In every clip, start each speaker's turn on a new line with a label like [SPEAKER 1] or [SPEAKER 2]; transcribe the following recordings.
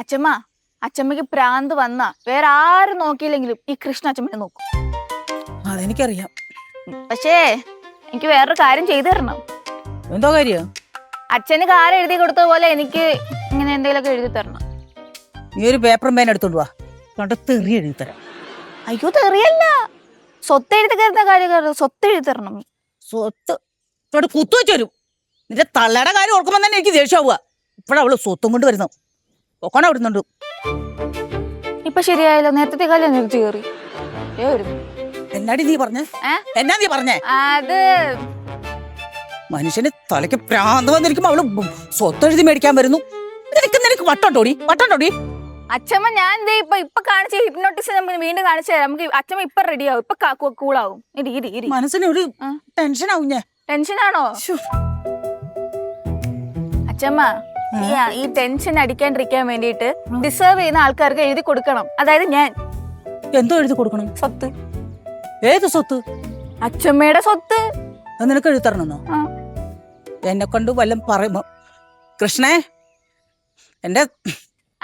[SPEAKER 1] അച്ഛമ്മ, അച്ഛമ്മക്ക് പ്രാന്ത് വന്ന വേറെ ആരും നോക്കിയില്ലെങ്കിലും ഈ കൃഷ്ണ അച്ഛമ്മനെ നോക്കും.
[SPEAKER 2] അതെനിക്കറിയാം.
[SPEAKER 1] പക്ഷേ എനിക്ക് വേറൊരു കാര്യം ചെയ്തു തരണം.
[SPEAKER 2] എന്തോ കാര്യം?
[SPEAKER 1] അച്ഛന് കാർ എഴുതി കൊടുത്തതുപോലെ എനിക്ക് ഇങ്ങനെ എന്തെങ്കിലുമൊക്കെ എഴുതി തരണം.
[SPEAKER 2] നീ ഒരു പേപ്പറും പേന എടുത്തോണ്ട് വാ, കണ്ട് തെറി എഴുതി തരാം.
[SPEAKER 1] അയ്യോ തെറിയല്ല, സ്വത്ത് എഴുതി തരുന്ന കാര്യം. സ്വത്ത് എഴുതി തരണം.
[SPEAKER 2] സ്വത്ത് ഇവിടെ കുത്തു വെച്ച് വരും. നിന്റെ തള്ളയുടെ കാര്യം ഓർക്കുമ്പോൾ തന്നെ എനിക്ക് ദേഷ്യമാവുക. ഇപ്പഴവള് സ്വത്തും കൊണ്ട് വരുന്നു. ഒക്കണ വിടുന്നുണ്ട്.
[SPEAKER 1] ഇപ്പൊ ശരിയായല്ലോ, നേരത്തെ കാലം നിർത്തി കയറി.
[SPEAKER 2] എന്നാടി നീ പറഞ്ഞേ? എന്നാ നീ പറഞ്ഞേ?
[SPEAKER 1] അത്
[SPEAKER 2] മനുഷ്യന് തലയ്ക്ക് പ്രാന്ത് വന്നിരിക്കുമ്പോ അവള് സ്വത്ത് എഴുതി മേടിക്കാൻ വരുന്നു. നിനക്ക് വട്ടോടി.
[SPEAKER 1] അച്ഛമ്മ ഞാൻ ഇപ്പൊ കാണിച്ച ഹിപ്നോട്ടിസ് നമുക്ക് വീണ്ടും കാണിച്ചു തരാം. നമുക്ക് അച്ഛമ്മ ഇപ്പൊ റെഡിയാവും, ഇപ്പൊ കൂളാവും.
[SPEAKER 2] മനസ്സിന് ഒരു ടെൻഷൻ ആവും. ഞാൻ
[SPEAKER 1] ടെൻഷനാണോ അച്ഛമ്മ? ഈ ടെൻഷൻ അടിക്കാണ്ടിരിക്കാൻ വേണ്ടിയിട്ട് ഡിസേർവ് ചെയ്യുന്ന ആൾക്കാർക്ക് എഴുതി കൊടുക്കണം. അതായത് ഞാൻ.
[SPEAKER 2] എന്തോ എഴുതി കൊടുക്കണം? സ്വത്ത്. ഏത് സ്വത്ത്?
[SPEAKER 1] അച്ഛമ്മയുടെ സ്വത്ത്.
[SPEAKER 2] അത് നിനക്ക് എഴുതി തരണമെന്നോ? എന്നെ കൊണ്ട് വല്ലതും പറയുമ്പോ കൃഷ്ണേ, എന്റെ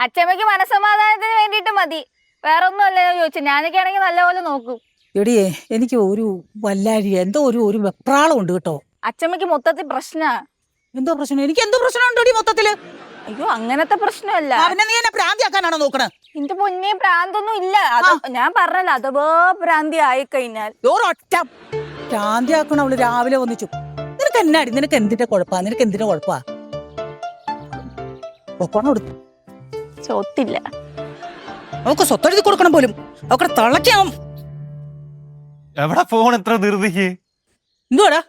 [SPEAKER 1] അച്ഛമ്മയ്ക്ക് മനസ്സമാധാനത്തിന് വേണ്ടിട്ട് മതി, വേറെ ഒന്നും അല്ല ചോദിച്ചു. ഞാനൊക്കെ ആണെങ്കിൽ നല്ലപോലെ നോക്കും.
[SPEAKER 2] എടിയേ, എനിക്ക് ഒരു വല്ലാഴി എന്തോ ഒരു വെപ്രാളം ഉണ്ട് കേട്ടോ.
[SPEAKER 1] അച്ഛമ്മയ്ക്ക് മൊത്തത്തിൽ പ്രശ്നാ.
[SPEAKER 2] എന്തോ പ്രശ്നം? എനിക്ക് എന്തോ പ്രശ്നമുണ്ടോടി മൊത്തത്തില്?
[SPEAKER 1] അയ്യോ അങ്ങനത്തെ പ്രശ്നമല്ല.
[SPEAKER 2] അവനെ നീ എന്നെ പ്രാന്തിയാക്കാനാണോ നോക്കണേ?
[SPEAKER 1] എന്റെ പൊന്നെ, പ്രാന്തൊന്നും ഇല്ല. ഞാൻ പറഞ്ഞല്ലോ, അഥവാ പ്രാന്തി ആയി കഴിഞ്ഞാൽ
[SPEAKER 2] ഒറ്റ പ്രാന്തിയാക്കണം. അവള് രാവിലെ വന്നിച്ചു. നിനക്ക് എന്നാടി? നിനക്ക് എന്തിന്റെ കുഴപ്പാ?
[SPEAKER 1] സ്വത്തില്ല.
[SPEAKER 2] അവക്ക് സ്വത്തെഴുതി കൊടുക്കണം പോലും. അവക്കടെ തള്ളക്കാവും.
[SPEAKER 3] എവിടെ ഫോൺ എത്ര ധൃതിക്ക്?
[SPEAKER 2] എന്തുവാടാ?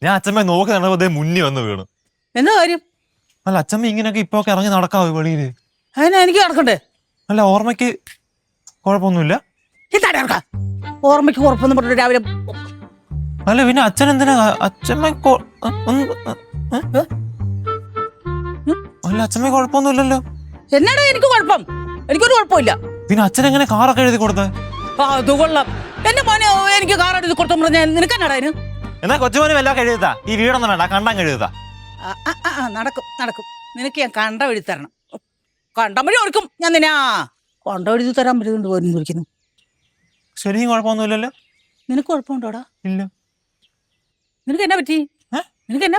[SPEAKER 3] ഞാൻ അച്ഛമ്മ നോക്കി നടന്നപ്പോ മുന്നിൽ വന്ന് വീണു.
[SPEAKER 2] എന്താ കാര്യം?
[SPEAKER 3] അല്ല അച്ഛമ്മ ഇങ്ങനെയൊക്കെ ഇപ്പൊ ഇറങ്ങി നടക്കാവോ വെളിയില്?
[SPEAKER 2] അതിനാ എനിക്ക് നടക്കണ്ടേ?
[SPEAKER 3] അല്ല ഓർമ്മക്ക് കുഴപ്പമൊന്നുമില്ല.
[SPEAKER 2] ഓർമ്മയ്ക്ക് കുഴപ്പമൊന്നും പറഞ്ഞു രാവിലെ.
[SPEAKER 3] അല്ല പിന്നെ അച്ഛൻ എന്തിനാ അച്ഛമ്മ? അല്ല അച്ഛമ്മ കുഴപ്പമൊന്നുമില്ലല്ലോ.
[SPEAKER 2] എന്നാടാ എനിക്ക് കുഴപ്പം? എനിക്കൊരു കുഴപ്പമില്ല.
[SPEAKER 3] പിന്നെ അച്ഛൻ എങ്ങനെ കാറൊക്കെ എഴുതി കൊടുത്തേ?
[SPEAKER 2] അത് കൊള്ളാം. എന്റെ മോനെ എനിക്ക് കാർ എഴുതി കൊടുത്തു പറഞ്ഞാൽ നിനക്ക് എന്നാടാ അതിന്?
[SPEAKER 3] എന്നാ കൊച്ചുമോനും എല്ലാം എഴുതാ. ഈ വീടൊന്നും വേണ്ട, കണ്ടാൻ എഴുതാ.
[SPEAKER 2] നടക്കും. നിനക്ക് ഞാൻ കണ്ടം എഴുതി തരണം. കണ്ടം വഴി ഓർക്കും ഞാൻ നിന്നാ കണ്ടം എഴുതി തരാൻ പറ്റുന്നുണ്ട്. പോലും വിളിക്കുന്നു.
[SPEAKER 3] ശരിയും കുഴപ്പമൊന്നുമില്ലല്ലോ.
[SPEAKER 2] നിനക്ക് കുഴപ്പമുണ്ടോടാ?
[SPEAKER 3] ഇല്ല.
[SPEAKER 2] നിനക്ക് എന്നാ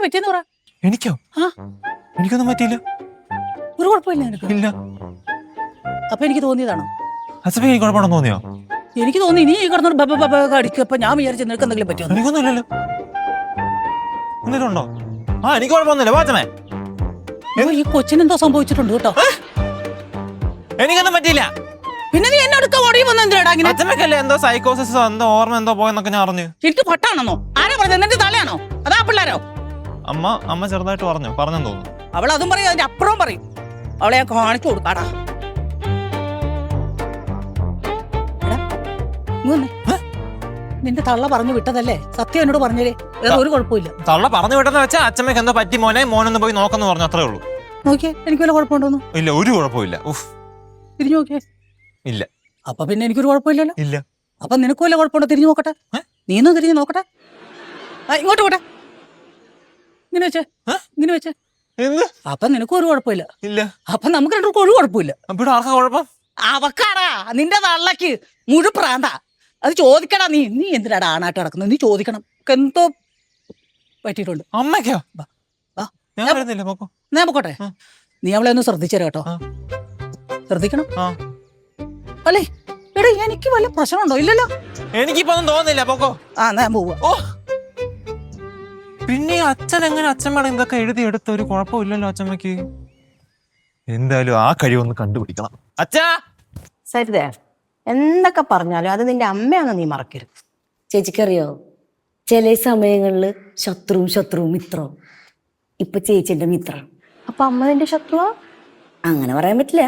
[SPEAKER 2] പറ്റിയെന്ന് പറ.
[SPEAKER 3] എനിക്കോ? എനിക്കൊന്നും പറ്റിയില്ല.
[SPEAKER 2] ഒരു കുഴപ്പമില്ല നിനക്ക്?
[SPEAKER 3] ഇല്ല.
[SPEAKER 2] അപ്പൊ എനിക്ക് തോന്നിയതാണോ?
[SPEAKER 3] അച്ഛമ്മ എനിക്ക് കുഴപ്പമാണെന്ന് തോന്നിയോ?
[SPEAKER 2] എനിക്ക് തോന്നി നീ കിടന്നോട് അടിക്കപ്പോ ഞാൻ വിചാരിച്ചു നിനക്ക് എന്തെങ്കിലും പറ്റുമോ?
[SPEAKER 3] എനിക്കൊന്നുമില്ലല്ലോ. എന്തെങ്കിലും ഉണ്ടോ? എനിക്ക് കുഴപ്പമൊന്നുമില്ല. വാച്ചമേ,
[SPEAKER 2] ഈ കൊച്ചിനെന്തോ സംഭവിച്ചിട്ടുണ്ട് കേട്ടോ.
[SPEAKER 3] എനിക്കൊന്നും പറ്റിയില്ല.
[SPEAKER 2] പിന്നെ നീ എന്നോട് ഓടി വന്ന എന്തിനാടാ?
[SPEAKER 3] അച്ഛമ്മക്കല്ലേ എന്തോ സൈക്കോസിസോ എന്തോ ഓർമ്മ എന്തോ പോയെന്നൊക്കെ ഞാൻ അറിഞ്ഞു.
[SPEAKER 2] എനിക്ക് പട്ടാണെന്നോ? ആരാ പറഞ്ഞത്? നിന്റെ തലയാണോ അതാ പിള്ളേരോ?
[SPEAKER 3] അമ്മ ചെറുതായിട്ട് പറഞ്ഞെന്ന് തോന്നുന്നു.
[SPEAKER 2] അവൾ അതും പറയും, അതിന്റെ അപ്പുറവും പറയും. അവളെ ഞാൻ കാണിച്ചു കൊടുക്കാടാ. നിന്റെ തള്ള പറഞ്ഞു വിട്ടതല്ലേ? സത്യം എന്നോട് പറഞ്ഞേ. വേറെ ഒരു കുഴപ്പമില്ല.
[SPEAKER 3] തള്ള പറഞ്ഞു വിട്ടെന്ന് വെച്ചാൽ അച്ഛമ്മക്ക് എന്തോ പറ്റി മോനൊന്ന് പോയി നോക്കെന്ന് പറഞ്ഞു, അത്രേ ഉള്ളൂ.
[SPEAKER 2] നോക്കിയേ, എനിക്ക് വല്ല കുഴപ്പമുണ്ടോന്നു?
[SPEAKER 3] ഇല്ല, ഒരു കുഴപ്പമില്ല.
[SPEAKER 2] തിരിഞ്ഞു നോക്കിയേ.
[SPEAKER 3] ഇല്ല.
[SPEAKER 2] അപ്പൊ പിന്നെ എനിക്കൊരു കുഴപ്പമില്ലല്ലോ.
[SPEAKER 3] ഇല്ല.
[SPEAKER 2] അപ്പൊ നിനക്ക് വല്ല കുഴപ്പമുണ്ടോ? തിരിഞ്ഞു നോക്കട്ടെ. നീന്ന് തിരിഞ്ഞു നോക്കട്ടെ. ഇങ്ങോട്ട് പോട്ടെ. ഇങ്ങനെ വെച്ചേ. അപ്പൊ നിനക്കും ഒരു കുഴപ്പമില്ല.
[SPEAKER 3] ഇല്ല.
[SPEAKER 2] അപ്പൊ നമുക്ക് രണ്ടും ഒരു കുഴപ്പമില്ല.
[SPEAKER 3] ഇവിടെ ആർക്കാ കുഴപ്പം?
[SPEAKER 2] അവക്കാടാ, നിന്റെ തള്ളക്ക് മുഴു പ്രാന്താ. അത് ചോദിക്കടാ. നീ എന്തിനാടാ ആണായിട്ട് നടക്കുന്നത്? നീ ചോദിക്കണം. എന്തോ പറ്റിയിട്ടുണ്ട്.
[SPEAKER 3] അമ്മയ്ക്കോ?
[SPEAKER 2] ഞാൻ പോട്ടെ. നീ അവളെ ഒന്ന് ശ്രദ്ധിച്ചേരാ കേട്ടോ. ശ്രദ്ധിക്കണം. അല്ലേ എടേ, എനിക്ക് വല്ല പ്രശ്നമുണ്ടോ? ഇല്ലല്ലോ.
[SPEAKER 3] എനിക്കിപ്പോ ഒന്നും തോന്നുന്നില്ല. പോക്കോ.
[SPEAKER 2] ഞാൻ പോവാ.
[SPEAKER 3] പിന്നെ അച്ഛൻ എങ്ങനെ അച്ഛമ്മയുടെ ഇതൊക്കെ എഴുതി എടുത്ത? ഒരു കുഴപ്പമില്ലല്ലോ അച്ഛമ്മക്ക്. എന്തായാലും ആ കഴിവൊന്ന് കണ്ടുപിടിക്കണം. അച്ഛാ
[SPEAKER 4] സരിതേ, എന്തൊക്കെ പറഞ്ഞാലും അത് നിന്റെ അമ്മയാണെന്ന് നീ മറക്കരുത്.
[SPEAKER 5] ചേച്ചിക്കറിയോ, ചില സമയങ്ങളില് ശത്രുവും മിത്രവും. ഇപ്പൊ ചേച്ചിന്റെ മിത്രം.
[SPEAKER 4] അപ്പൊ അമ്മ നിന്റെ ശത്രുവാ?
[SPEAKER 5] അങ്ങനെ പറയാൻ പറ്റില്ല.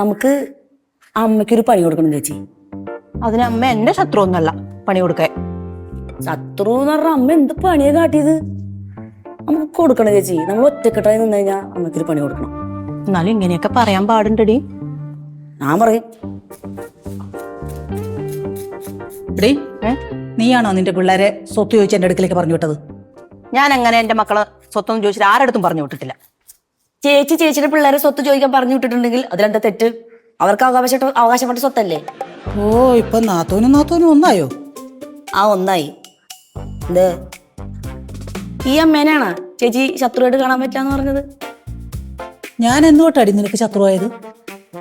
[SPEAKER 5] നമുക്ക് അമ്മയ്ക്കൊരു പണി കൊടുക്കണം ചേച്ചി.
[SPEAKER 4] അതിന് അമ്മ എന്റെ ശത്രു ഒന്നല്ല പണി കൊടുക്കാൻ.
[SPEAKER 5] ശത്രു എന്ന് പറഞ്ഞാൽ അമ്മ എന്ത് പണിയാ കാട്ടിയത്? നമുക്ക് കൊടുക്കണം ചേച്ചി. നമ്മൾ ഒറ്റക്കെട്ടായി നിന്ന് കഴിഞ്ഞാൽ അമ്മയ്ക്കൊരു പണി കൊടുക്കണം.
[SPEAKER 4] എന്നാലും ഇങ്ങനെയൊക്കെ പറയാൻ പാടുണ്ടടി.
[SPEAKER 5] ഞാൻ പറയും.
[SPEAKER 2] നീയാണോ നിന്റെ പിള്ളേരെ സ്വത്ത് ചോദിച്ച് എന്റെ അടുക്കലേക്ക് പറഞ്ഞു വിട്ടത്?
[SPEAKER 4] ഞാൻ അങ്ങനെ എന്റെ മക്കളെ സ്വത്തൊന്നും ചോദിച്ചിട്ട് ആരടുത്തും പറഞ്ഞു വിട്ടിട്ടില്ല.
[SPEAKER 5] ചേച്ചി ചേച്ചിയുടെ പിള്ളേരെ സ്വത്ത് ചോദിക്കാൻ പറഞ്ഞു വിട്ടിട്ടുണ്ടെങ്കിൽ അതിലെന്താ തെറ്റ്? അവർക്ക് അവകാശപ്പെട്ട സ്വത്തല്ലേ?
[SPEAKER 2] ഓ ഇപ്പൊ നാത്തോനും ഒന്നായോ?
[SPEAKER 5] ആ ഒന്നായി. ഇത് ഈ അമ്മേനാണ് ചേച്ചി ശത്രുവായിട്ട് കാണാൻ പറ്റാന്ന് പറഞ്ഞത്.
[SPEAKER 2] ഞാൻ എന്തുകൊണ്ടടി നിനക്ക് ശത്രുവായത്?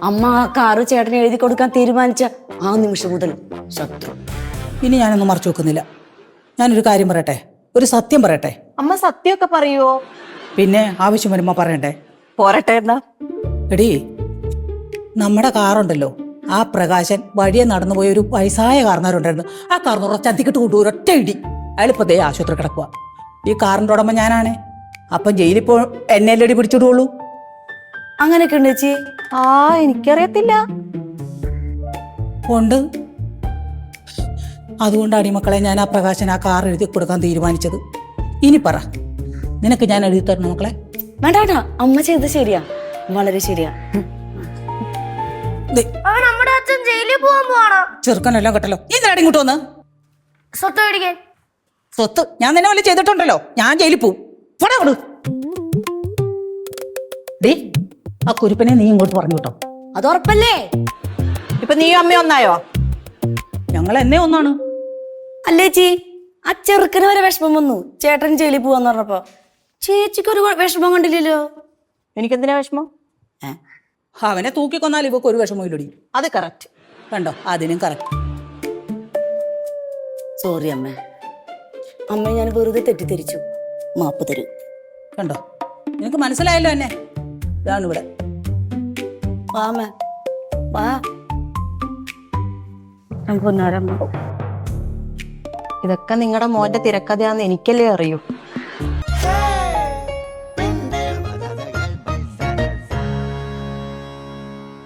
[SPEAKER 5] അമ്മ ആ കാറ് ചേട്ടനെ എഴുതി കൊടുക്കാൻ തീരുമാനിച്ച ആ നിമിഷം മുതൽ ശത്രു.
[SPEAKER 2] ഇനി ഞാനൊന്നും മറച്ചു വെക്കുന്നില്ല. ഞാനൊരു കാര്യം പറയട്ടെ, ഒരു സത്യം പറയട്ടെ.
[SPEAKER 4] അമ്മ സത്യമൊക്കെ പറയുവോ?
[SPEAKER 2] പിന്നെ ആവശ്യം വരുമ്പോ പറയണ്ടേ?
[SPEAKER 4] പോരട്ടെ എന്നാ.
[SPEAKER 2] എടീ, നമ്മുടെ കാറുണ്ടല്ലോ, ആ പ്രകാശൻ വഴിയെ നടന്നുപോയ ഒരു വയസ്സായ കാർന്നവരുണ്ടായിരുന്നു. ആ കാർന്നവർ ചന്തിക്കിട്ട് കൊണ്ടു ഒരൊറ്റ ഇടി. അയാളിപ്പോ ദേ ആശുപത്രി കിടക്കുക. ഈ കാറിന്റെ ഉടമ ഞാനാണേ. അപ്പം ജയിലിപ്പോ എന്നെ അല്ലടി പിടിച്ചിടുള്ളൂ.
[SPEAKER 5] അങ്ങനെയൊക്കെ ഉണ്ട് ചേച്ചി?
[SPEAKER 4] ആ എനിക്കറിയത്തില്ല.
[SPEAKER 2] ഉണ്ട്. അതുകൊണ്ട് അടിമക്കളെ ഞാൻ ആ പ്രകാശൻ ആ കാർ എഴുതി കൊടുക്കാൻ തീരുമാനിച്ചത്. ഇനി പറ, നിനക്ക് ഞാൻ എഴുതി തരണം മക്കളെ?
[SPEAKER 5] വേണ്ട വേണ്ട, അമ്മ ചെയ്തത് ശരിയാ, വളരെ ശരിയാ.
[SPEAKER 2] ദേ,
[SPEAKER 1] നമ്മുടെ അച്ഛൻ ജയിലിൽ പോകാൻ പോവാണോ?
[SPEAKER 2] ചെറുക്കനെല്ലാം കേട്ടല്ലോ. നീ എന്തിനാടി ഇങ്ങോട്ട് വന്ന്?
[SPEAKER 1] സ്വത്ത് മേടിക്കാൻ.
[SPEAKER 2] സ്വത്ത് ഞാൻ നിന്നെ വല്ല ചെയ്തിട്ടുണ്ടല്ലോ? ഞാൻ ജയിലിൽ പോവും. ഡേ, ആ കുരുപ്പനെ നീ ഇങ്ങോട്ട് പറഞ്ഞു കേട്ടോ.
[SPEAKER 5] അത് ഉറപ്പല്ലേ?
[SPEAKER 4] ഇപ്പൊ നീയും അമ്മ ഒന്നായോ?
[SPEAKER 2] ഞങ്ങൾ എന്നെ ഒന്നാണ്.
[SPEAKER 5] അല്ലേ ചേച്ചി, ആ ചെറുക്കന് വരെ വിഷമം വന്നു ചേട്ടൻ ജയിലിൽ പോവാന്ന് പറഞ്ഞപ്പോ. ചേച്ചിക്ക് ഒരു വിഷമം കണ്ടില്ലല്ലോ.
[SPEAKER 4] എനിക്കെന്തിനാ വിഷമം?
[SPEAKER 2] അവനെ തൂക്കിക്കൊന്നാൽ ഇവക്ക് ഒരു വിഷമം ഇല്ലടി.
[SPEAKER 4] അത് കറക്റ്റ്.
[SPEAKER 2] കണ്ടോ, അതിനും കറക്റ്റ്.
[SPEAKER 5] സോറി അമ്മ, അമ്മ ഞാൻ വെറുതെ തെറ്റിദ്ധരിച്ചു, മാപ്പ് തരൂ.
[SPEAKER 2] കണ്ടോ, നിനക്ക് മനസ്സിലായല്ലോ എന്നെ. ഇതാണ് ഇവിടെ.
[SPEAKER 5] വാ അമ്മ, വാ.
[SPEAKER 4] ഇതൊക്കെ നിങ്ങളുടെ മോന്റെ തിരക്കഥയാന്ന് എനിക്കല്ലേ അറിയൂ.